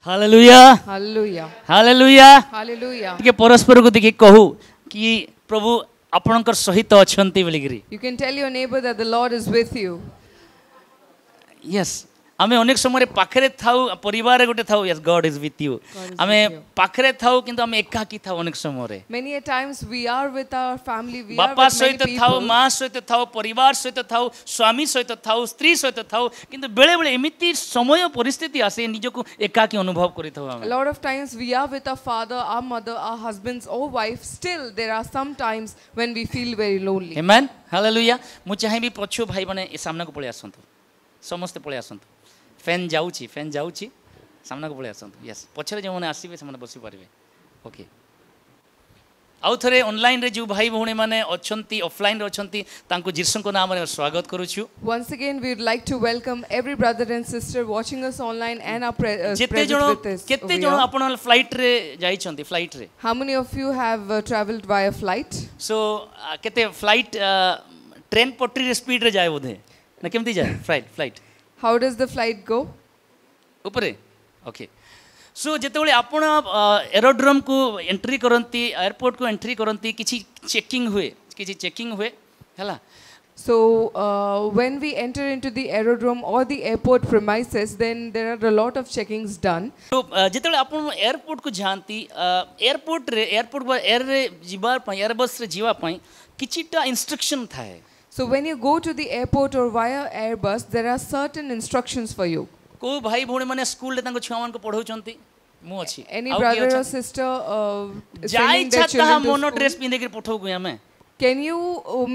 Hallelujah Hallelujah. Hallelujah Hallelujah. टिके परस्पर को देखि कहू कि प्रभु आपणकर सहित अछंती बोलिगिरी You can tell your neighbor that the Lord is with you. Yes आमे अनेक समय पाखरे थाउ परिवार गोटे थाउ yes God is with you आमे पाखरे थाउ किंतु आमे एकाकी थाउ अनेक समय Many a times we are with our family, we are बापा with many सहित थाउ people. माँ सहित थाउ परिवार सहित थाउ स्वामी सहित थाउ स्त्री सहित थाउ किंतु बेले बेले एमिति समय परिस्थिति आसे निजको एकाकी अनुभव करि थाउ A आमे lot of times we are with our father, our mother, our husbands or wife. Still, there are some times when we feel very lonely. Amen hallelujah मु चाहेबी पछु भाई माने ए सामना को पळे आसंतु समस्त पळे आसंतु फैन जाउची सामना को पळे आसंतु यस पछरे जे माने आसीबे से माने बसी पारिबे ओके आउ थरे ऑनलाइन रे जो भाई भौणी माने अछंती ऑफलाइन रे अछंती तांको जीसस को नाम रे स्वागत करूछु Once again, we would like to welcome every brother and sister watching us online and our जेते present जण with us. केते over जण here. आपण फ्लाइट रे जाइछंती फ्लाइट रे How many of you have traveled via flight? सो केते flight train पटरी रे स्पीड रे जाय बोधे ना केमती जाय flight How does the flight go? ऊपरे ओके सो जेतेबेले आपण एरोड्रोम को एंट्री करंती एयरपोर्ट को एंट्री करंती किछि चेकिंग हुए हला So, when we enter into the aerodrome or the airport premises, then there are a lot of checkings done. तो जेतेबेले आपण airport को जानती एयरपोर्ट एयर रे जीवा पई एयर बस रे जीवा पई किछिटा इंस्ट्रक्शन थाए So, when you go to the airport or via Airbus, there are certain instructions for you. को भाई भौणी माने स्कूल रे तांको छुआ मान को पढौचंती मु अछि Any brother or sister जाई sending their छता children to मोनो school? ड्रेस पिंदे के पठौ गया मैं Can you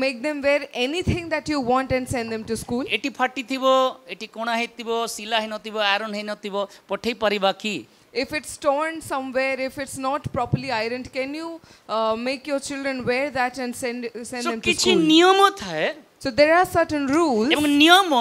make them wear anything that you want and send them to school? Eighty फाटी थिबो एटी कोणा हेतिबो सिला हे नथिबो आयरन हे नथिबो पठै परिबा की If it's torn somewhere, if it's not properly ironed, can you make your children wear that and send so them to किछि school? नियम थाए So there are certain rules. एवं नियम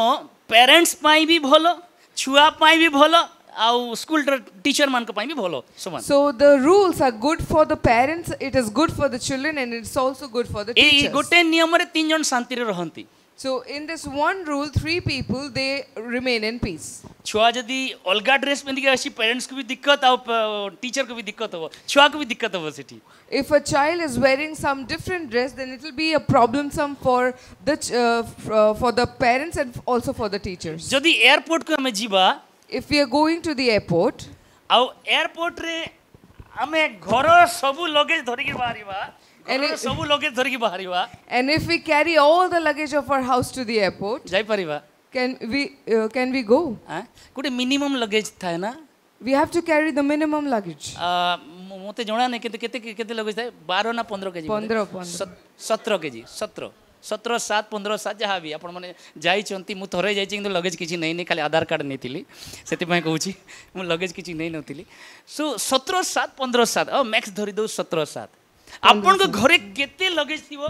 पेरेंट्स पाई भी भलो छुआ पाई भी भलो आउ स्कूल टीचर मान को पाई भी भलो समान So the rules are good for the parents, it is good for the children, and it's also good for the A teachers. गोटे नियम रे तीन जन शांति रे रहंती So in this one rule, 3 people, they remain in peace. छुआ जदी अलगा dress पिंद के आसी पेरेंट्स को भी दिक्कत आउ टीचर को भी दिक्कत हो छुआ को भी दिक्कत हो सेठी If a child is wearing some different dress, then it will be a problemsome for the parents and also for the teachers. जदी एयरपोर्ट को हमें जीवा If we are going to the airport, आउ एयरपोर्ट रे हमें घर सब luggage धरि के बाहरीबा And सब लगेज धरि के बाहरीबा and if we carry all the luggage of our house to the airport, जाई परिबा can we go? हां कोटे मिनिमम लगेज थाए ना We have to carry the minimum luggage. मोते जणा नै केते केते केते लगेज थाए 12 ना 15 केजी 17 केजी 17 7 15 7 जहाँ भी आपण माने जाई चंती मु थरे जाई किंतु लगेज किछि नै नै खाली आधार कार्ड नेतिली सेति पय कहूची मु लगेज किछि नै नथिली सो 17 7 15 7 मैक्स धरि दो 17 7 आपण को घरे केते लगेज थिबो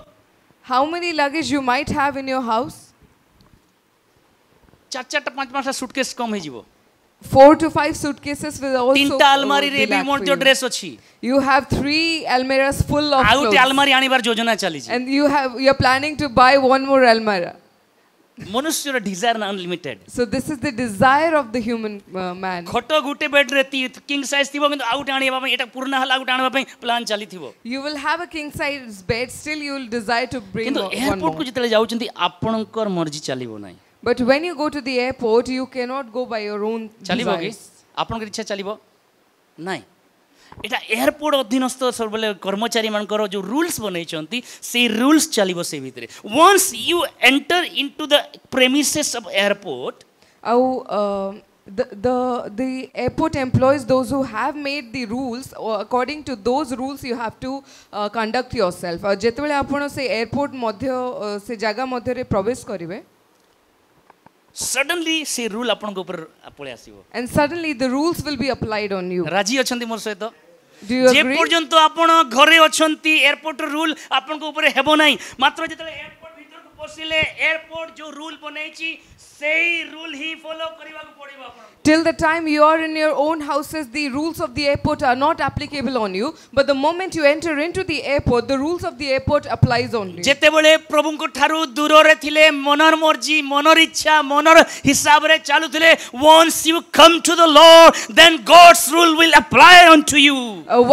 How many luggage you might have in your house? 4 5 5 suitcase कम हे जिवो 4 to 5 suitcases will also तीनटा अलमारी रे be भी lack मोर for जो you. ड्रेस अछि You have 3 almirahs full of आउटे clothes. अलमारी आनिबार योजना चली छी And you're planning to buy one more almirah. मनुष्य रो desire unlimited So this is the desire of the human man. खटो गुटे बेड रे किंग साइज थिबो किंतु आउट आनिबा पई एटा पूर्ण हला आउट आनिबा पई प्लान चली थिबो You will have a king size bed, still you will desire to bring किंतु one एयरपोर्ट को more. जितले जाउचंती आपणकर मर्जी चलीबो नै But when you go to the airport, you cannot go by your own चलीबो कि desires. आपणकर इच्छा चलीबो नै एटा एयरपोर्ट अधीनस्थ सबले कर्मचारी मानकर जो रूल्स बनैचंती से रूल्स चलीबो से भितरे once you enter into the premises of airport The airport employees, those who have made the rules, according to those rules you have to conduct yourself. जेतबेले आपण से एयरपोर्ट मध्य से जगह मध्य रे प्रवेश करिवे, सडनली से रूल आपन को ऊपर पळे आसीबो and suddenly the rules will be applied on you. राजी अछंती मोर सहित Do you जे agree? पर्यंत आपण घरे अछंती एयरपोर्ट रूल आपन को ऊपर हेबो नै मात्र जेतले एयरपोर्ट भीतर को बसिले एयरपोर्ट जो रूल बनैछि सेही रूल ही फॉलो करबा को पड़िबो आपन Till the time you are in your own houses, the rules of the airport are not applicable on you. But the moment you enter into the airport, the rules of the airport applies only. जेते बेले प्रभु को ठारू दूर रे थिले मनर मर्जी मनर इच्छा मनर हिसाब रे चालू थिले once you come to the Lord then God's rule will apply unto you.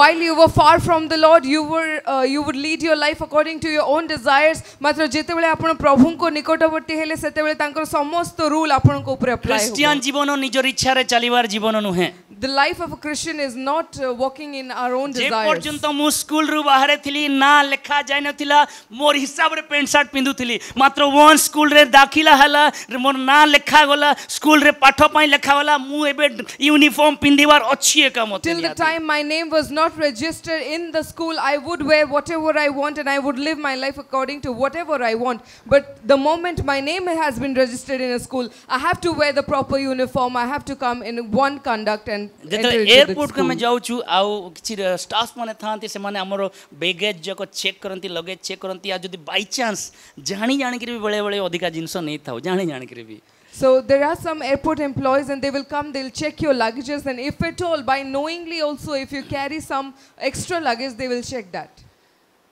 While you were far from the Lord, you would lead your life according to your own desires. मात्र जेते बेले आपण प्रभु को निकटवर्ती हेले सेते बेले तांकर समस्त रूल आपण को ऊपर अप्लाई हो. क्रिश्चियन जीवन निजर इच्छा रे चलीवार जीवन नुहे. The life of a Christian is not walking in our own J desires. पर्यंत मु स्कूल रु बाहर थिली ना लेखा जाय नथिला मोर हिसाब रे पेंट शर्ट पिंदु थिली मात्र वन स्कूल रे दाखिला हला मोर ना लेखा गला स्कूल रे पाठ पई लेखा वाला मु एबे यूनिफॉर्म पिंदिवार अछि एका मत. Till the time my name was not registered in the school, I would wear whatever I want and I would live my life according to whatever I want. But the moment my name has been registered in a school, I have to wear the proper uniform. I have to come in one conduct and enter into the airport को मैं school. जाऊ छु आउ किछि staff माने थांती से माने हमरो बैगेज जको चेक करंती लगेज चेक करंती आ जदी बाय चांस जानी जानी के भी बड़े बड़े अधिका जिंस नहीं थाउ जानी जानी के भी. So there are some airport employees and they will come, they'll check your luggages, and if at all, by knowingly also, if you carry some extra luggage, they will check that.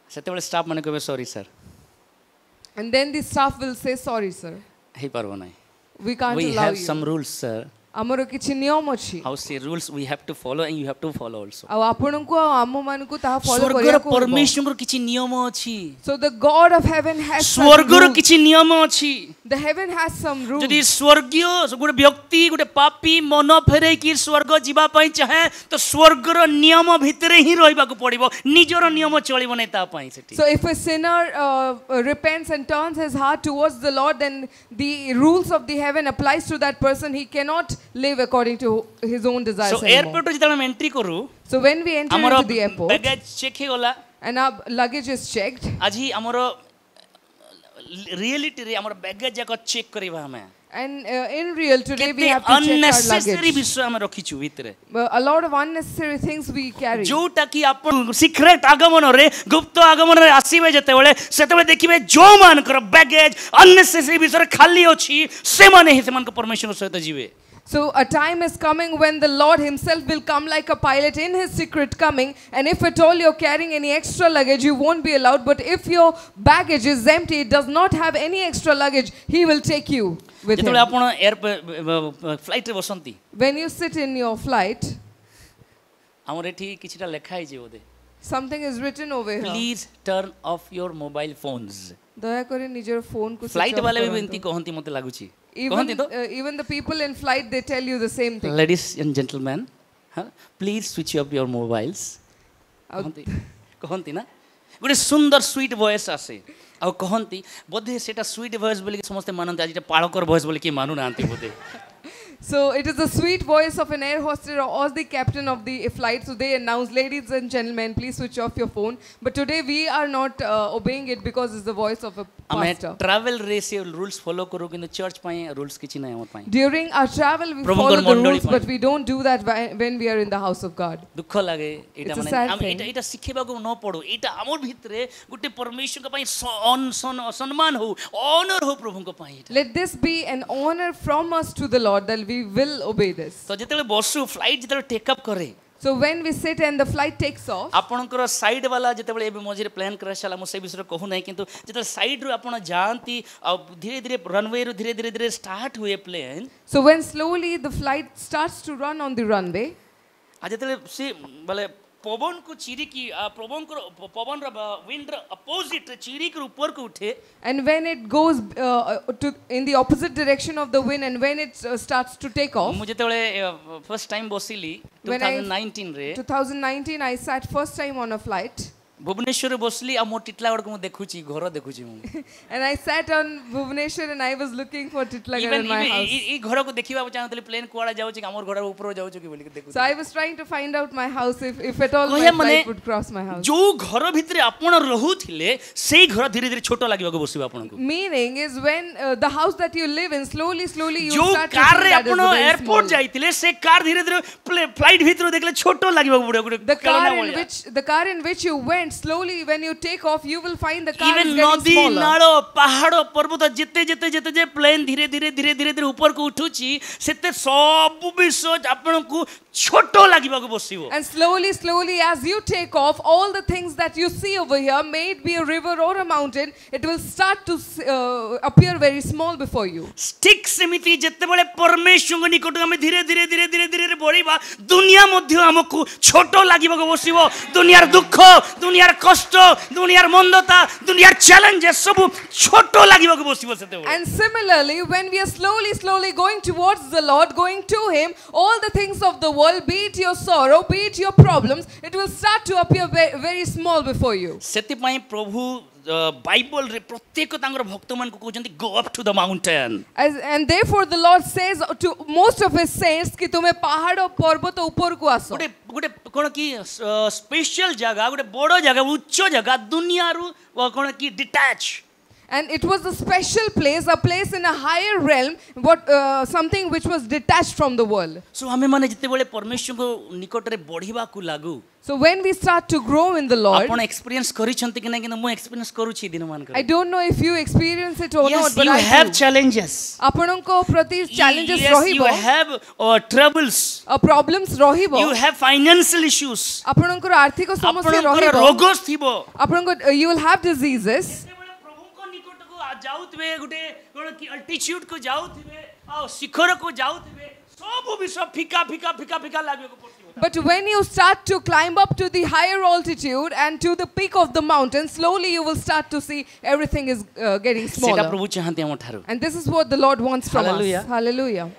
सेते बेले staff माने कहबे sorry sir. And then the staff will say, sorry sir, हे परबो नाही. we can't We allow have you. some rules sir. ଆମର କିଛି ନିୟମ ଅଛି. How say rules we have to follow and you have to follow also. ଆଉ ଆପଣଙ୍କୁ ଆଉ ଆମମାନଙ୍କୁ ତାହା ଫଲୋ स्वर्गर କରିବାକୁ ହେବ. परमेश्वर किछि नियम अछि. So the God of heaven has some स्वर्गर rules. किछि नियम अछि. The heaven has some rules. जदि स्वर्गीय गोटे व्यक्ति गोटे पापी मन फेरे कि स्वर्ग जीवा पई चाहे तो स्वर्गर नियम भितरे ही रहबा को पड़िबो निजर नियम चलिबो नै ता पई सेठी. So if a sinner repents and turns his heart towards the Lord, then the rules of the heaven applies to that person. He cannot live according to his own desires So anymore. Airport जतले हम entry करू So when we enter हमरो into the airport baggage check हे गला and our luggage is checked, आजी हमरो reality रे हमर बैगेज जाक चेक करबा हमें and in real today we केते have to check our unnecessary luggage. विषय हम रखिछु भितरे A lot of unnecessary things we carry. जोटा कि आपण सीक्रेट आगमन रे गुप्त आगमन रे आसीबे जते बेले सेते बेले देखिबे जो मानकर बैगेज अननेसेसरी विषय खाली अछि से माने ही से मान को परमेश्वर सहित जीवे. So a time is coming when the Lord himself will come like a pilot in his secret coming, and if at all you're carrying any extra luggage, you won't be allowed. But if your baggage is empty, it does not have any extra luggage, he will take you with जतले him. आपण air flight रे बसंती When you sit in your flight, हमर एठी किछटा लेखा है जे ओदे something is written over here. Please turn off your mobile phones. दया करे निजर फोन को फ्लाइट switch off वाले भी करंतु. बेनती कहंती मते लागुची कहंती तो Even the people in flight, they tell you the same thing. Ladies and gentleman please switch off your mobiles Out- कहंती कहंती ना गोटे सुंदर स्वीट वॉइस आसे आ कहंती बोधे सेटा स्वीट वॉइस बोली समस्त मानंती आज पाळकर वॉइस बोली कि मानु नांती बोधे. So it is the sweet voice of an air hostess or the captain of the flight. So they announce, ladies and gentlemen, please switch off your phone. But today we are not obeying it because it's the voice of a हमें pastor. Travel रे से rules follow करू किंतु church पई rules किछि नै हमर पई. During our travel, we प्रभुଙ୍କର follow the मण्डली rules, ପାଇଁ. but we don't do that when we are in the house of God. दुख लागे एटा It's a माने sad हम thing. एटा एटा सिखेबा को न पड़ो एटा हमर भितरे गुटे परमेश्वर के पई सम्मान हो ऑनर हो प्रभु को पई. Let this be an honor from us to the Lord that we will obey this. तो जेतेले बसु फ्लाइट जेतेले टेक अप करे So when we sit and the flight takes off, आपणकर साइड वाला जेतेबेले एबे मझिरे प्लान क्रैश होला मो से विषय कहू नै किंतु जेतेले साइड रो आपण जानती आ धीरे धीरे रनवे रो धीरे धीरे धीरे स्टार्ट हुए plane so when slowly the flight starts to run on the runway, आ जेतेले से बोले पवन को चिरी की पवन रो विंड रो अपोजिट चिरी के ऊपर को उठे and when it goes in the opposite direction of the wind, and when it starts to take off, मु जेतेबेले first time बसिली When I- 2019 रे 2019 I sat first time on a flight Bhubaneswar बसली आ मो टिटलागढ़ को देखुची घर देखुची मु and I sat on Bhubaneswar and I was looking for Titlagarh in my house. ई घर को देखिबा चाहतली प्लेन कुआडा जाउ छी हमर घर ऊपर जाउ छी बोली के देखु. So I was trying to find out my house if at all my कहे माने flight would cross my house. जो घर भितरे आपण रहुथिले सेही घर धीरे धीरे छोटो लागिबा को बसिबा आपण को. Meaning is when the house that you live in, slowly you जो start to कार think रे that is आपण very एयरपोर्ट small. जाइतिले से कार धीरे धीरे फ्लाइट भितरो देखले छोटो लागिबा को पड़ो. The car in which you went and slowly when you take off, you will find the car Even is getting नदी smaller. नालो पहाड़ पर्वत जिते जिते जिते जे प्लेन धीरे धीरे धीरे धीरे धीरे ऊपर को उठुची सेते सब विषय आपन को छोटो लागिबा को बसिबो. And slowly, slowly, as you take off, all the things that you see over here, may it be a river or a mountain, it will start to appear very small before you. ठीक सेमिति जत्ते बळे परमेश्वर निकट आमे धीरे धीरे धीरे धीरे धीरे बढ़िबा दुनिया मध्य हमकु छोटो लागिबा को बसिबो. दुनियार दुख, दुनियार कष्ट, दुनियार मंदता, दुनियार चैलेंजेस सब छोटो लागिबा को बसिबो सेते बळे. And similarly, when we are slowly, slowly going towards the Lord, going to Him, all the things of the world, be it your sorrow, be it your problems, it will start to appear very small before you. सेति पई प्रभु Bible रे प्रत्येक तांगर भक्त मान को कहजंती go up to the mountain. And therefore the Lord says to most of His saints कि तुम्हें पहाड़ और पर्वत ऊपर को आसो. गोटे गोटे कोन की स्पेशल जगह गोटे बड़ो जगह उच्च जगह दुनिया रु कोन की detach. And it was a special place, a place in a higher realm, something which was detached from the world. सो हमें माने जते बेले परमेश्वर को निकट रे बढ़िबा को लागू. So when we start to grow in the Lord, आपण एक्सपीरियंस करि छंती कि नै कि मु एक्सपीरियंस करू छी दिन मान कर. I don't know if you experience it or yes, not, but you I have do. challenges. आपनको प्रति challenges yes, you रहिबो. have troubles. Problems रहिबो. You have financial issues. आपनको आर्थिक समस्या आपनको रहिबो. रोग थिबो. आपनको you will have diseases. जाउतबे गुटे कोन की अल्टीट्यूड को जाउतबे आ शिखर को जाउतबे सब विषय फीका फीका फीका फीका लागबे को पड़तिबो. But when you start to climb up to the higher altitude and to the peak of the mountain, slowly you will start to see everything is getting सेटा smaller. प्रभु चाहते हम ठारो. And this is what the Lord wants from Hallelujah. us. Hallelujah.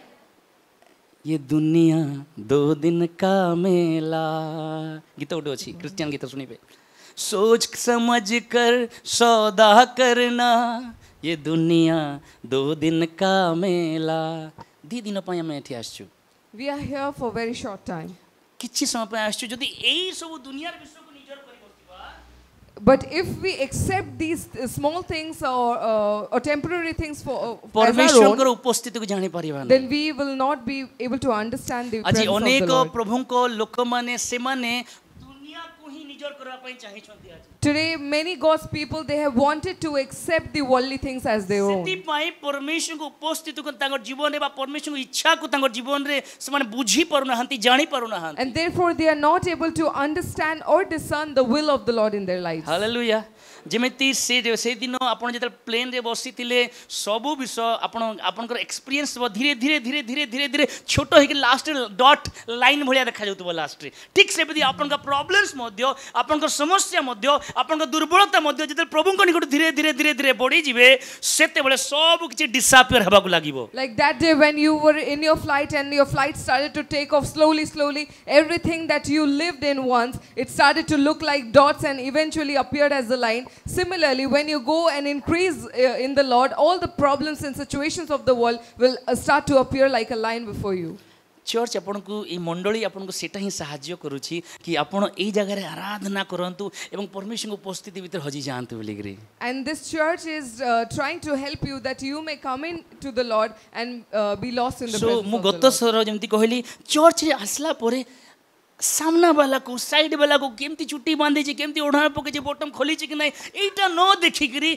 ये दुनिया दो दिन का मेला गीत उठो छी क्रिश्चियन गीत सुनिबे. सोच समझ कर सौदा करना ये दुनिया दो दिन का मेला. दी दिन पय हम एठी आछू. We are here for a very short time. किछि समय पय आछू जदी एई सब दुनियार विषय को निजर करि बसिबा. But if we accept these small things or temporary things for as our परमेश्वर own, उपस्थिति को जानि परिबा. then we will not be able to understand the आज presence of the अनेक Lord. प्रभु को लोक माने से माने दुनिया को ही निजर करबा पय चाहि छथि. आज Today, many God's people, they have wanted to accept the worldly things as their own. सेति पय परमेश्वर को उपस्थिति को तांगर जीवन रे बा परमेश्वर को इच्छा को तांगर जीवन रे से माने बुझी परुना हंती जानि परुना हंती. And therefore, they are not able to understand or discern the will of the Lord in their lives. Hallelujah. जेमिति से दिन आपण जेते प्लेन रे बसितिले सबु विषय आपण आपनकर एक्सपीरियंस धीरे धीरे धीरे धीरे धीरे धीरे छोटो हे कि लास्ट डॉट लाइन भलिया देखा जाउतबो लास्ट रे. ठीक से बदी आपनका प्रॉब्लम्स मध्य आपनकर समस्या मध्य आपनका दुर्बलता मध्य जेते प्रभु को निकट धीरे धीरे धीरे धीरे बढ़ी जिवे सेते बेले सब किछि डिसअपियर हेबा को लागिवो. Like that day when you were in your flight and your flight started to take off slowly, slowly, everything that you lived in once, it started to look like dots and eventually appeared as a line. Similarly, when you go and increase in the Lord, all the problems and situations of the world will start to appear like a line before you. Church आपन को ए मंडली आपन को सेटा ही सहाय्य करूची कि आपन ए जगह रे आराधना करंतु एवं परमेश्वर को उपस्थिति भीतर हजी जानतु बोलिग्री. And this church is trying to help you that you may come in to the Lord and be lost in the presence मु of the गत Lord. सर जेमति कहली चर्च रे आसला परे सामना वाला को साइड वाला को केमती चुट्टी बांधी छी केमती ओढ़ा पके छी बॉटम खोली छी कि नै एटा न देखि करी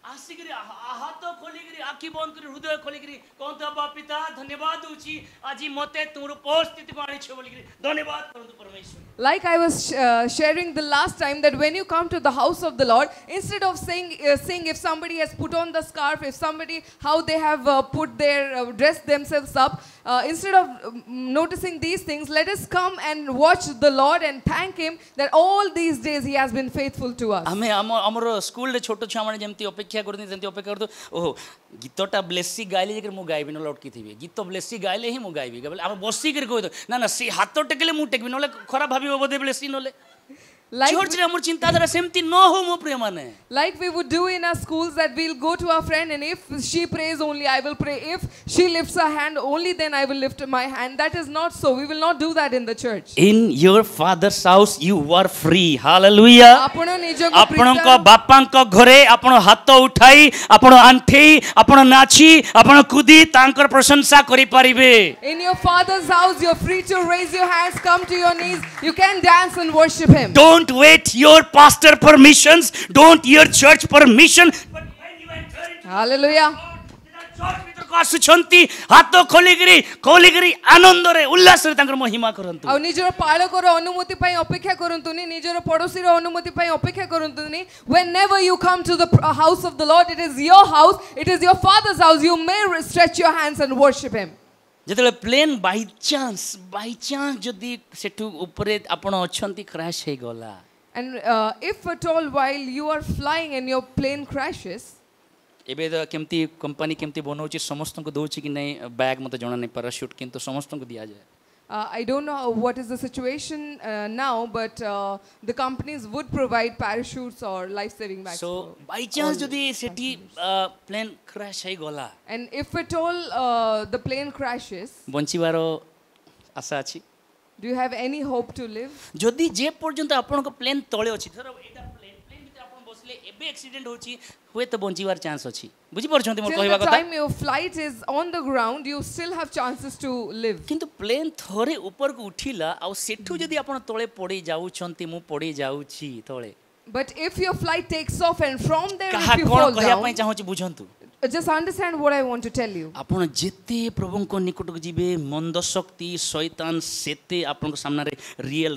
आसी करी हाथ खोली करी आखि बंद करी हृदय खोली करी कोन तो बाप पिता धन्यवाद दूची आजी मते तुमरो उपस्थिति को आनी छ बोली करी धन्यवाद करंतु परमेश्वर. Like I was sharing the last time, that when you come to the house of the Lord, instead of saying if somebody has put on the scarf, if somebody how they have put their dressed themselves up, instead of noticing these things, let us come and watch the Lord and thank Him that all these days He has been faithful to us. हमें हमरो school रे छोटो छुआ माने जेमति अपेक्षा करनी जेमति अपेक्षा करतो ओहो गीतटा ब्लेसी गाइले जेकर मु गाइबि न लटकी थिबे गीत ब्लेसी गाइले ही मु गाइबि गबले हम बसी कर कहतो ना ना से हाथ टेकले मु टेकबि नले खराब भाबिबो बोधे ब्लेसी नले. चर्च रे हमर चिंताधारा सेमति न हो मो प्रिय माने. Like we would do in our schools, that we'll go to our friend and if she prays only I will pray, if she lifts her hand only then I will lift my hand. That is not so. We will not do that in the church. In your father's house you are free. Hallelujah. आपणको बापांको घरे आपण हाथ उठाई आपण आंठी आपण नाची आपण कुदी तांकर प्रशंसा करि परिबे. In your father's house you are free to raise your hands, come to your knees, you can dance and worship Him. Don't Don't wait your pastor permissions, don't your church permission, but when you enter into Hallelujah. church ଭିତରକୁ ଆସୁଛନ୍ତି ହାତ ଖୋଲିକିରି ଆନନ୍ଦରେ ଉଲ୍ଲାସରେ ତାଙ୍କର ମହିମା କରନ୍ତୁ। ଆଉ ନିଜର ପାଳକର ଅନୁମତି ପାଇଁ ଅପେକ୍ଷା କରନ୍ତୁନି, ନିଜର ପଡୋଶୀର ଅନୁମତି ପାଇଁ ଅପେକ୍ଷା କରନ୍ତୁନି। Whenever you come to the house of the Lord, it is your house, it is your father's house, you may stretch your hands and worship him. ଯେତେବେଳେ ପ୍ଲେନ୍ ବାଇ ଚାନ୍ସ ଯଦି ସେଠୁ ଉପରେ ଆପଣ ଅଛନ୍ତି କ୍ରାଶ୍ ହେଇଗଲା, And if at all while you are flying and your plane crashes, ଏବେ ତ କେମିତି କମ୍ପାନୀ କେମିତି ବନଉଛି ସମସ୍ତଙ୍କୁ ଦଉଛି କି ନାହିଁ ବ୍ୟାଗ୍ ମୋତେ ଜଣା ନାହିଁ ପାରାସୁଟ୍ କିନ୍ତୁ ସମସ୍ତଙ୍କୁ ଦିଆଯାଏ। I don't know what is the situation now, but the companies would provide parachutes or life-saving bags. So by chance ଯଦି ସେଠି ପ୍ଲେନ୍ କ୍ରାଶ୍ ହେଇଗଲା, and if at all the plane crashes, ବଞ୍ଚିବାର ଆଶା ଅଛି? do you have any hope to live? ଯଦି ଯେ ପର୍ଯ୍ୟନ୍ତ ଆପଣଙ୍କ plain ତଳେ ଅଛି, ଧର ଏଇଟା ପ୍ଲେନ୍ ଭିତରେ ଆପଣ ବସିଲେ ଏବେ ଆକ୍ସିଡେଣ୍ଟ ହେଉଛି, ହୁଏତ ବଞ୍ଚିବାର ଚାନ୍ସ ଅଛି। ବୁଝିପାରୁଛନ୍ତି ମୋର କହିବା Till the କଥା? time your flight is on the ground, you still have chances to live. କିନ୍ତୁ ପ୍ଲେନ୍ ଥରେ ଉପରକୁ ଉଠିଲା ଆଉ ସେଠୁ ଯଦି ଆପଣ ତଳେ ପଡ଼ି ଯାଉଛନ୍ତି, ମୁଁ ପଡ଼ି ଯାଉଛି ତଳେ। But if your flight takes off and from there କାହା if you କ'ଣ fall କହିବା down, ପାଇଁ ଚାହୁଁଛି ବୁଝନ୍ତୁ। just understand what I want to tell you. ଆପଣ ଯେତେ ପ୍ରଭୁଙ୍କ ନିକଟକୁ ଯିବେ ମନ୍ଦ ଶକ୍ତି ଶୈତାନ ସେତେ ଆପଣଙ୍କ ସାମ୍ନାରେ ରିଏଲ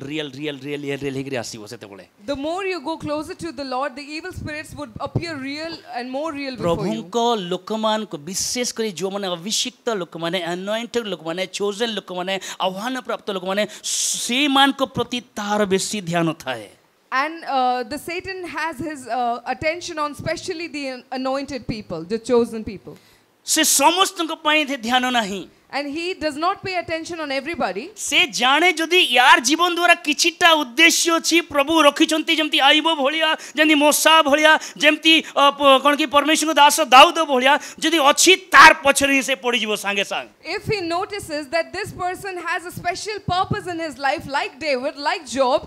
ହେଇକିରି ଆସିବ ସେତେବେଳେ। The more you go closer to the Lord, the evil spirits would appear real and more real before you. ପ୍ରଭୁଙ୍କ ଲୋକମାନଙ୍କୁ ବିଶେଷ କରି ଯେଉଁମାନେ ଅଭିଷିକ୍ତ ଲୋକମାନେ anointed ଲୋକମାନେ chosen ଲୋକମାନେ ଆହ୍ୱାନ ପ୍ରାପ୍ତ ଲୋକମାନେ ସେମାନଙ୍କ ପ୍ରତି ତାର ବେଶୀ ଧ୍ୟାନ ଥାଏ। And the Satan has his attention on especially the anointed people, the chosen people. ସେ ସମସ୍ତଙ୍କ ପାଇଁ ଧ୍ୟାନ ନାହିଁ। And he does not pay attention on everybody. ସେ ଜାଣେ ଯଦି ୟାର ଜୀବନ ଦ୍ୱାରା କିଛିଟା ଉଦ୍ଦେଶ୍ୟ ଅଛି ପ୍ରଭୁ ରଖିଛନ୍ତି, ଯେମିତି ଆଇବ ଭଳିଆ, ଯେମିତି ମୋସା ଭଳିଆ, ଯେମିତି କ'ଣ କି ପରମେଶ୍ୱରଙ୍କ ଦାସ ଦାଉଦ ଭଳିଆ ଯଦି ଅଛି ତାର ପଛରେ ହିଁ ସେ ପଡ଼ିଯିବ ସାଙ୍ଗେ ସାଙ୍ଗେ। If he notices that this person has a special purpose in his life, like David, like Job,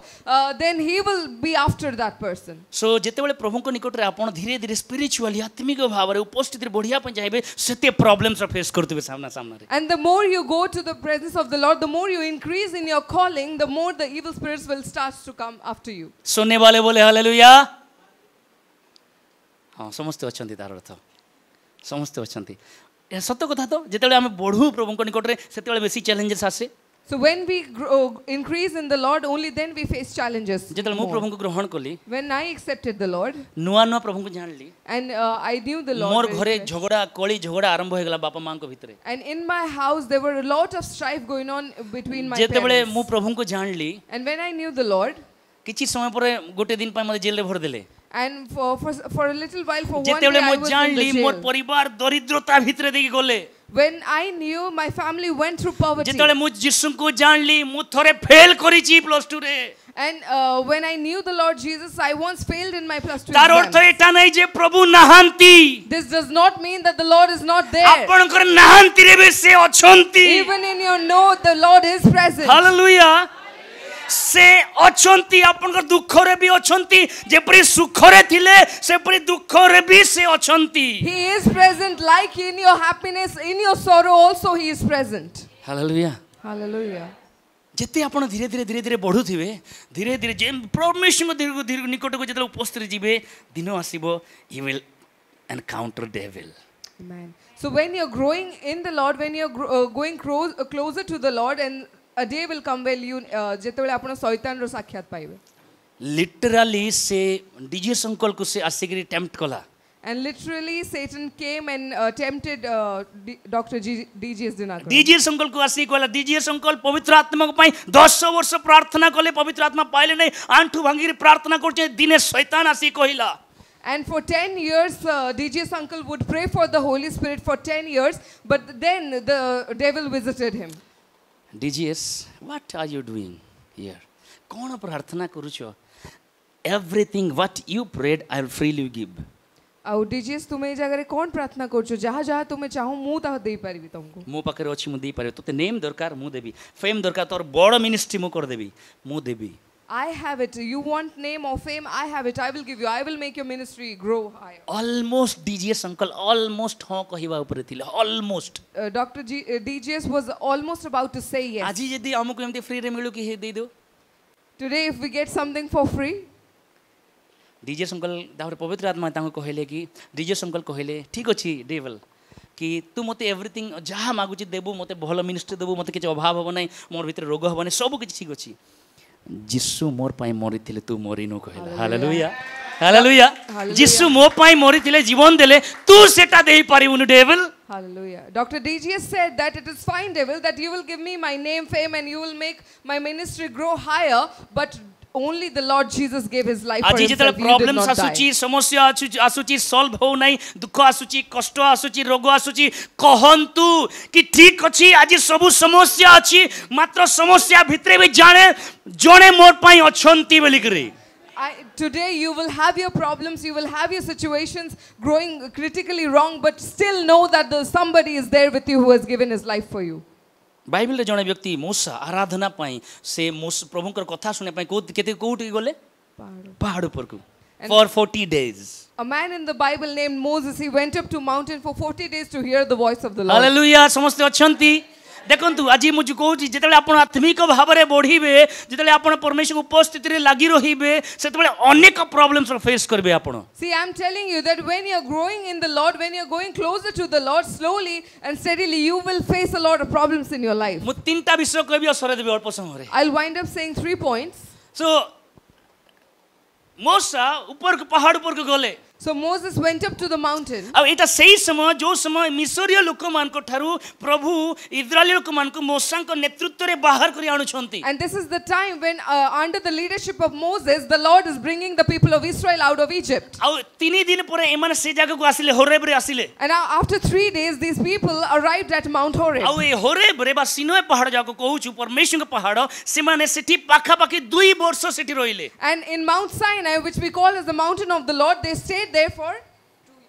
then he will be after that person. So ଯେତେବେଳେ ପ୍ରଭୁଙ୍କ ନିକଟରେ ଆପଣ ଧୀରେ ଧୀରେ ସ୍ପିରିଚୁଆଲି ଆତ୍ମିକ ଭାବରେ ଉପସ୍ଥିତିରେ ବଢ଼ିବା ପାଇଁ ଚାହିଁବେ ସେତେ ପ୍ରୋବ୍ଲେମ୍ସ ଫେସ୍ କରୁଥିବେ ସାମ୍ନାରେ। And the more you go to the presence of the Lord, the more you increase in your calling, the more the evil spirits will start to come after you. सुनने वाले बोले hallelujah. हाँ समस्ते अछंती तार अर्थ समस्ते अछंती ए सत्य कथा तो जेतेबेले आमे बढू प्रभुଙ୍କ निकटरे सेतेबेले बेसी चैलेंजेस आसे। So when we increase in the Lord, only then we face challenges. जेतेबेले मु प्रभुଙ୍କୁ ग्रहण कली, When I accepted the Lord, नुआ नुआ प्रभुଙ୍କୁ जानली, and I knew the Lord, मोर घरे झगड़ा कली झगड़ा आरंभ हो गेला बापा मां को भितरे। and in my house there were a lot of strife going on between my जेतेबेले parents. मु प्रभुଙ୍କୁ जानली, And when I knew the Lord, किछि समय परे गोटे दिन पय मते जेल रे भर देले। and for a little while, for one day जेतेबेले I मु was in Janli the more jail. परिवार दरिद्रता भितरे देकी गले। When I knew my family went through poverty. जेतेबेले मु यीशुଙ୍କୁ जानली मु थरे फेल करिछि +2 रे। And when I knew the Lord Jesus, I once failed in my +2 तार अर्थ exam. एटा नै जे प्रभु नाहांती। This does not mean that the Lord is not there. आपणकर नाहांती रे बे से अछंती। Even in your no, the Lord is present. Hallelujah. से अछंती आपणकर दुख रे भी अछंती, जेपरि सुख रे थिले सेपरि दुख रे भी से अछंती। He is present, like in your happiness, in your sorrow also He is present. Hallelujah. Hallelujah. जेते आपण धीरे धीरे बढ़ुथिबे, धीरे धीरे जे परमेश्वर धीरे निकट को जेते उपस्थित जिबे दिन आसीबो, you will encounter devil. Amen. So when you're growing in the Lord, when you're going closer to the Lord, and a day will come when you जेतेबेले आपण शैतान रो साक्षात पाइबे. लिटरली से डीजे संकल को से आसिकरी टेम्प्ट कला। And literally Satan came and tempted Dr. D.G.S. Dinakar. DJ संकल को आसी कहला, डीजे संकल पवित्र आत्मा को पाई 10 वर्ष प्रार्थना कले पवित्र आत्मा पाइले नै, आंठू भांगी प्रार्थना करछे, दिने शैतान आसी कहिला। And for 10 years, D.G.S. uncle would pray for the Holy Spirit for 10 years, but then the devil visited him. DGS, what are you doing here? कौन प्रार्थना करूछो? Everything what you prayed, I will freely give. आउ D.G.S. तुमे जगह कौन प्रार्थना करूछो? जहाँ जहाँ तुमे चाहो मु ता दे पारिबी तुमको. मो पाखरे अछि मु दे पारे, तोते नेम दरकार मु देबी, फेम दरकार तोर बड़ मिनिस्ट्री मु कर देबी, मु देबी। I have it. You want name or fame? I have it. I will give you. I will make your ministry grow higher. Almost DGS uncle almost हाँ कहिबा ऊपर थिले, almost. Dr. D.G.S. was almost about to say yes. आजी यदि हमको एमती free रे मिलु कि हे दे दो, Today, if we get something for free, DJ संकल तापर पवित्र आत्मा तांको कहले कि डीजे संकल कहले ठीक अछि डेविल कि तू मते एवरीथिंग जहाँ मागुची देबू मते भल मिनिस्ट्री देबू मते किछि अभाव हो नै मोर भितर रोग हो नै सब किछि ठीक अछि जिसु मोर पाई मरिथिले तू मरिनो कहला हालेलुया हालेलुया जिसु मो पाई मरिथिले जीवन देले तू सेटा देई पारिबुनु devil hallelujah. Dr. DGS said that it is fine, devil, that you will give me my name, fame, and you will make my ministry grow higher, but only the Lord Jesus gave his life for आज himself. जेतले problems आसुची समस्या आसुची solve हो नै दुख आसुची कष्ट आसुची रोग आसुची कहंतु कि ठीक अछि आज सब समस्या अछि मात्र समस्या भितरे भी जाने जणे मोर पई अछंती बोली करी Today you will have your problems, you will have your situations growing critically wrong, but still know that somebody is there with you who has given his life for you. Bible रे जणे व्यक्ति मूसा आराधना पई से प्रभुकर कथा सुने पई केते कोठी गले पहाड़ ऊपर को for 40 days. A man in the Bible named Moses, he went up to mountain for 40 days to hear the voice of the Lord. Hallelujah समस्त अछंती देखंतु आज मुझे कहूँ जेतले आपण आत्मिक भाव में बढ़िबे जेतले आपण परमेश्वर उपस्थिति रे लागि रहिबे सेतबेले अनेक प्रॉब्लम्स फेस करबे आपण See, I'm telling you that when you're growing in the Lord, when you're going closer to the Lord, slowly and steadily you will face a lot of problems in your life. मु तीनटा विषय कहबी असरे देबे अल्प समय रे I'll wind up saying 3 points. So मूसा ऊपर को पहाड़ ऊपर को गले So Moses went up to the mountain. अब एटा सही समय जो समय मिस्रीय लोक मान को ठारू प्रभु इस्राएली लोक मान को मूसा को नेतृत्व रे बाहर करी आनु छंती And this is the time when under the leadership of Moses the Lord is bringing the people of Israel out of Egypt. अब 3 दिन परे एमाने से जगह को आसिले होरेब रे आसिले And now after 3 days these people arrived at Mount Horeb. अब ए Horeb रे बा सिनोय पहाड़ जाको कहू छु परमेश्वर के पहाड़ से माने सेठी पाखा पाखी 2 वर्ष सेठी रहिले And in Mount Sinai, which we call as the mountain of the Lord, they stayed there for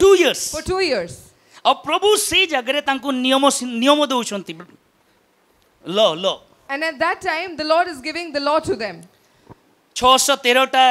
2 years. For 2 years. अब प्रभु से जगह रे तांको नियम दउछंती law And at that time the Lord is giving the law to them. 613 टा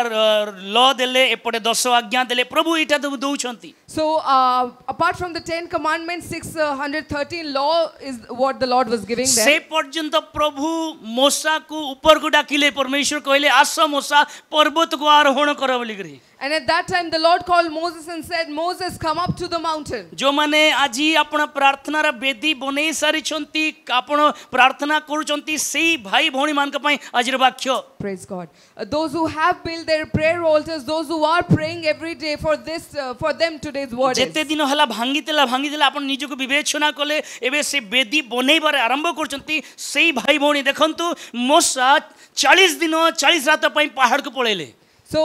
law देले एपटे 10 आज्ञा देले प्रभु इटा दउछंती So apart from the 10 commandments, 613 law is what the Lord was giving them. से पर्यंत प्रभु मूसा को ऊपर को डाकिले परमेश्वर कहले आस मूसा पर्वत को आरोहण कर बोली करी And at that time the Lord called Moses and said, Moses, come up to the mountain. जो माने आजी आपण प्रार्थना रा बेदी बनै सारी छंती आपण प्रार्थना करूचंती सेही भाई भौणी मान के पई आजिर वाक्य Praise God. Those who have built their prayer altars, those who are praying every day for this, for them today's word is. जेते दिन हला भांगीतेला आपण निजको विवेचना कले एबे से बेदी बनैबार आरंभ करचंती सेही भाई भौणी देखंतु मूसा 40 दिन 40 रात पई पहाड़ को पळेले So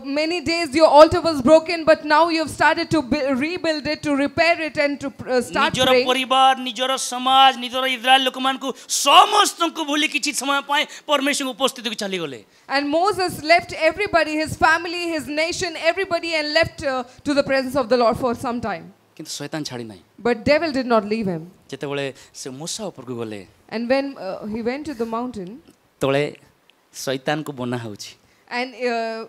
many days your altar was broken, but now you have started to rebuild it, to repair it, and to start निजर praying. परिवार निजर समाज निजर इस्राएल लोक मान को समस्त को भूली किछि समय पाए परमेश्वर उपस्थिति को चली गले And Moses left everybody, his family, his nation, everybody, and left to the presence of the Lord for some time. किंतु शैतान छाड़ी नाही But devil did not leave him. जेते बेले से मूसा ऊपर को गले And when he went to the mountain, तळे शैतान को बना होछि and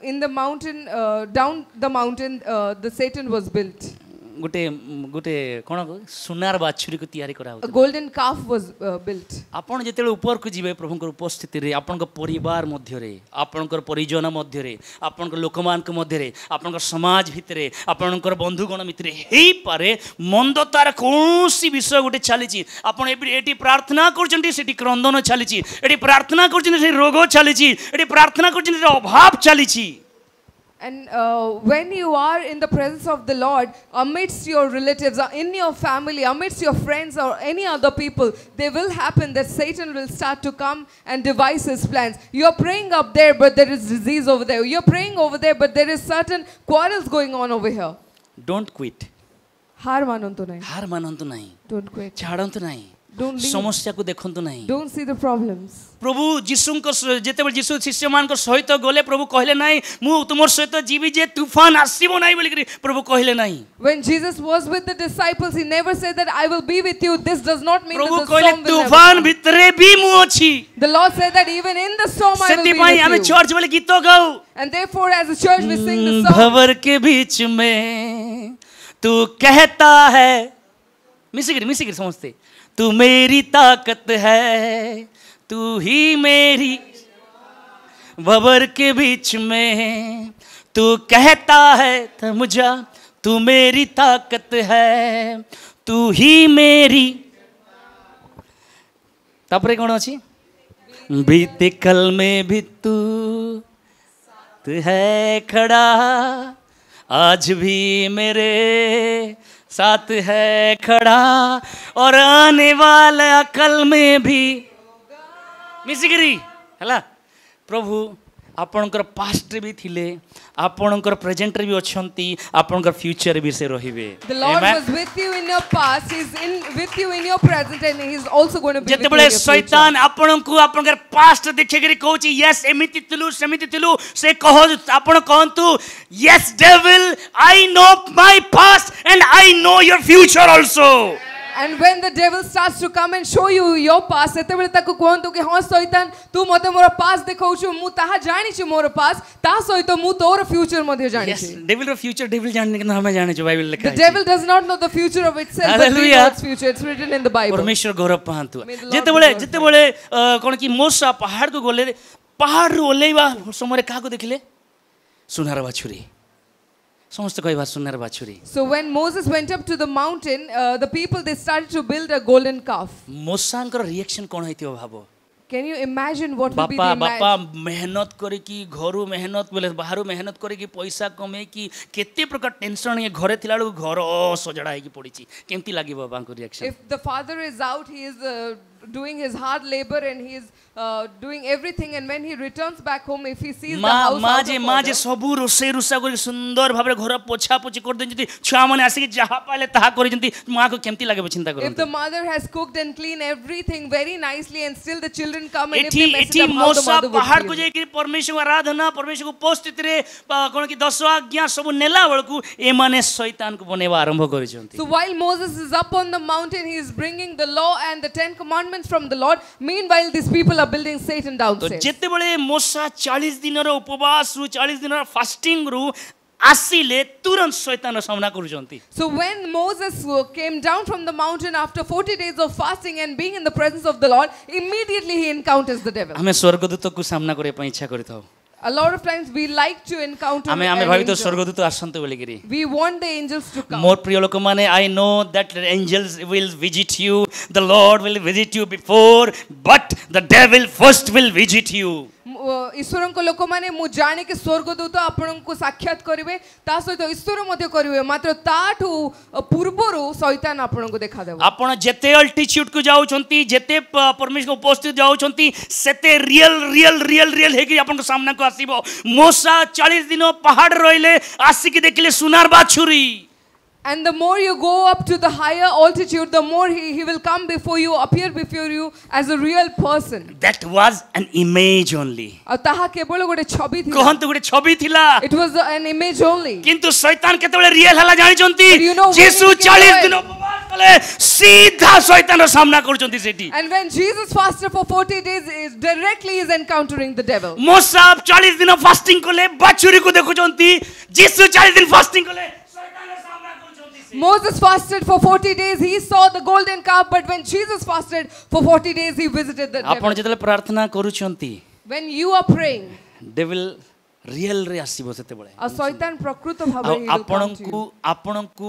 in the mountain, down the mountain, the Satan was built. गोटे कोन सुनार बाछुरी को तैयारी करा A golden calf was built. आपण जेतेले ऊपर को जिवे प्रभु को उपस्थिति रे आपण को परिवार मध्य रे आपण को परिजन मध्य रे आपण को लोकमान के मध्य रे आपण को समाज भितरे आपण को बंधुगण मित्र हेई पारे मंदतार कोनसी विषय गोटे चलीची आपण एटी प्रार्थना करचंती सेठी क्रंदन चलीची एटी प्रार्थना करचंती से रोग चलीची एटी प्रार्थना करचंती अभाव चलीची And when you are in the presence of the Lord, amidst your relatives, in your family, amidst your friends or any other people, they will happen that Satan will start to come and devise his plans. You're praying up there, but there is disease over there. You're praying over there, but there is certain quarrels going on over here. Don't quit. हार मानंतु नहीं. हार मानंतु नहीं. Don't quit. छाड़ंतु नहीं. Don't leave. समस्या को देखंतु नहीं. Don't see the problems. प्रभु यीशु को जेतेबेले यीशु शिष्य मान को सहित गले प्रभु कहले नाही मु तुमर सहित जीवी जे तूफान आसीबो नाही बोली प्रभु कहले नाही. When Jesus was with the disciples, he never said that I will be with you. This does not mean that the storm will never come. तूफान भितरे भी मु अछि. The Lord said that even in the storm I will be with you. सेति आमे church वाले गीत गाऊ. And therefore as a church we sing the song. भंवर के बीच में तू कहता है मिसिगिर समझते तू मेरी ताकत है तू ही मेरी भंवर के बीच में तू कहता है थम जा, तू मेरी ताकत है, तू ही मेरी। तापरे कौन अच्छी बीते कल में भी तू है खड़ा, आज भी मेरे साथ है खड़ा, और आने वाला कल में भी मिसिकरी है। प्रभु आपणकर पास्ट भी थिले, आपणकर प्रेजेंट भी अछंती, आपणकर फ्यूचर भी से रहिबे। The Lord was with you in your past, He's with you in your present, and He's also going to be with you in जेतेबेले your future. शैतान आपणको आपणकर पास्ट देखिकरी कहूची यस एमिति तिलु सेमिति तिलु, से कहो आपण कहंतु yes devil I know my past and I know your future also. And when the devil starts to come and show you your past, सेतेबेले ताको कहंतु कि हां शैतान तू मते मोर पास्ट देखौछु, मु ताहा जानि छु मोर पास्ट, ता सहित मु तोर फ्यूचर मध्ये जानि छु। यस डेविल रो फ्यूचर डेविल जानने के हमें जाने जो बाइबल लिखा है। The devil does not know the future of itself, but we know its future. It's written in the Bible. परमेश्वर गौरव पाहंतु। जेतेबेले कोन की मूसा पहाड़ को गले, पहाड़ रो ओलेवा समय काको देखिले सुनार बाछुरी, समस्त कहबा सुनार बाछुरी। So when Moses went up to the mountain, the people they started to build a golden calf. मूसांकर रिएक्शन कोन हेतियो भाबो? Can you imagine what would be the बापा मेहनत करे कि घरु मेहनत बोले बाहरु मेहनत करे कि पैसा कमे कि केते प्रकार टेंशन ये घरे थिला घर सजड़ा है कि पड़ी छी, केमती लागि बाबा को reaction? If the father is out, he is doing his hard labor and he is doing everything, and when he returns back home, if he sees the house out of माजे सबु रोसे रुसा कर सुंदर भाबरे घर पोछा पोछी कर देंती, छुआ माने आसी जहा पाले ताहा करि जंती, मां को केमती लागे चिंता करो। If the mother has cooked and cleaned everything very nicely and still the children come and if they mess it up, how the mother would पहाड़ को feel? जे कि परमेश्वर आराधना परमेश्वर को उपस्थिति रे कोन की 10 आज्ञा सब नेला बळकू ए माने शैतान को बनेवा आरंभ करि जंती। So while Moses is up on the mountain, he is bringing the law and the 10 commandments from the Lord. Meanwhile, these people are building Satan downstairs. तो जेते बळे मूसा 40 दिन रो उपवास रु 40 दिन रो फास्टिंग रु आसीले तुरंत शैतान रो सामना करूजंती। So when Moses came down from the mountain after 40 days of fasting and being in the presence of the Lord, immediately he encounters the devil. हमें स्वर्गदूत को सामना करे पई इच्छा करिथाउ। A lot of times we like to encounter हमें an भावी तो angel. स्वर्गदूत आसंत बोली गिरी। We want the angels to come. मोर प्रिय लोक माने I know that angels will visit you, the Lord will visit you before, but the devil first will visit you. ईश्वरଙ୍କ ଲୋକମାନେ ମୁଁ ଜାଣେ କି ସ୍ୱର୍ଗଦୂତ ଆପଣଙ୍କୁ ସାକ୍ଷାତ କରିବେ, ତା ସହିତ ଈଶ୍ୱର ମଧ୍ୟ କରିବେ, ମାତ୍ର ତାଠୁ ପୂର୍ବରୁ ଶୈତାନ ଆପଣଙ୍କୁ ଦେଖାଦେବ। ଆପଣ ଯେତେ ଅଲ୍ଟିଚ୍ୟୁଡ୍ କୁ ଯାଉଛନ୍ତି, ଯେତେ परमेश्वर उपस्थित ଯାଉଛନ୍ତି, ସେତେ रियल हेकि आपनको सामना को आसीबो। मूसा 40 दिन पहाड़ रहिले आसीकी देखिले सुनार बाछुरी। And the more you go up to the higher altitude, the more he will come before you, appear before you as a real person. That was an image only. ଆଉ ତାହା କେବଳ ଗୋଟେ ଛବି ଥିଲା। कहंतु ଗୋଟେ ଛବି ଥିଲା। It was an image only. किंतु शैतान केतेबेले रियल हला जानिचंती, But you know Yeshu when he 40 became दिन उपवास कले सीधा शैतान रो सामना करूचंती सेठी। And when Jesus fasted for 40 days, directly is encountering the devil. मूसा 40 दिन फास्टिंग कले बाछुरी को देखुचंती, यीशु 40 दिन फास्टिंग कले शैतान रो सामना करूचंती से। Moses fasted for 40 days, he saw the golden calf, but when Jesus fasted for 40 days, he visited the आपण devil. जेतले प्रार्थना करूचंती, When you are praying, devil real रे आसीबो सेतेबेले। a शैतान प्रकृत भाବରେ he will come to you. आपणଙ୍କୁ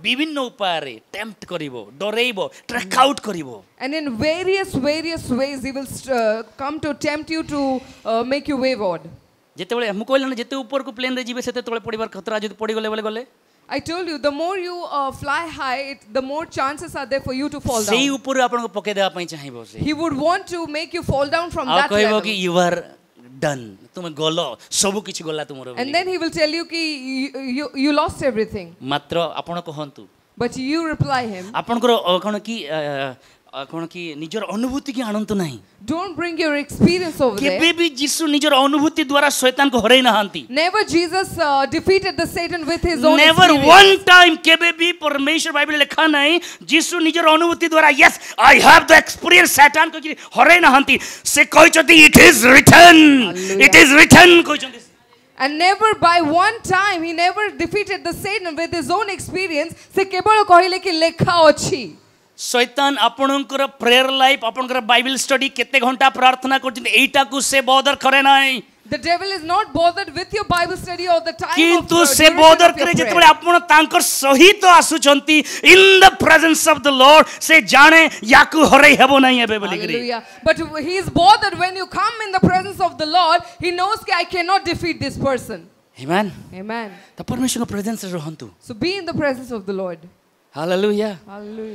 विभिन्न उपाय रे tempt करिवो, डरेइबो, ट्रैक आउट करिवो। And in various ways, he will come to tempt you to make you wayward. जेतेबेले हम कहले ना जेते ऊपर को प्लेन रे जिवे सेते तळे पडिबार खतरा जदि पडी गले गले I told you, the more you fly high, the more chances are there for you to fall सेही down. ऊपर आपनको पके देबा पई चाहिबो से। He would want to make you fall down from ah that कहबो level. कि यू आर डन, तुम गलो सब किछि गला तुमरो। And then he will tell you कि you lost everything. मात्र आपण कहंतु, But you reply him, आपणकर कोन की निजर अनुभूति की आनंद नहीं। don't bring your experience over केबे there. भी यीशु निजर अनुभूति द्वारा शैतान को हरै नहांती। Never Jesus defeated the Satan with his own never experience. One time केबे भी परमेश्वर बाइबल लिखा नहीं यीशु निजर अनुभूति द्वारा yes I have the experience शैतान को कि हरै नहांती से कहचती इट इज रिटन कहचती। And never by one time, he never defeated the Satan with his own experience. Se kebolo कहले कि लेखा अछि. शैतान आपणकर प्रेयर लाइफ आपणकर बाइबल स्टडी केते घंटा प्रार्थना करछन एटा को से बॉदर करे नाही The devil is not bothered with your Bible study or the time किंतु of से बॉदर करे जेतबे आपण तांकर सहित आसुचंती in the presence of the Lord से जाने याकू हरै हेबो नाही हेबे बोली करी Hallelujah. But he is bothered when you come in the presence of the Lord. He knows that I cannot defeat this person. Amen. Amen. त परमेश्वर को presence रहंतु So be in the presence of the Lord. Hallelujah Hallelujah.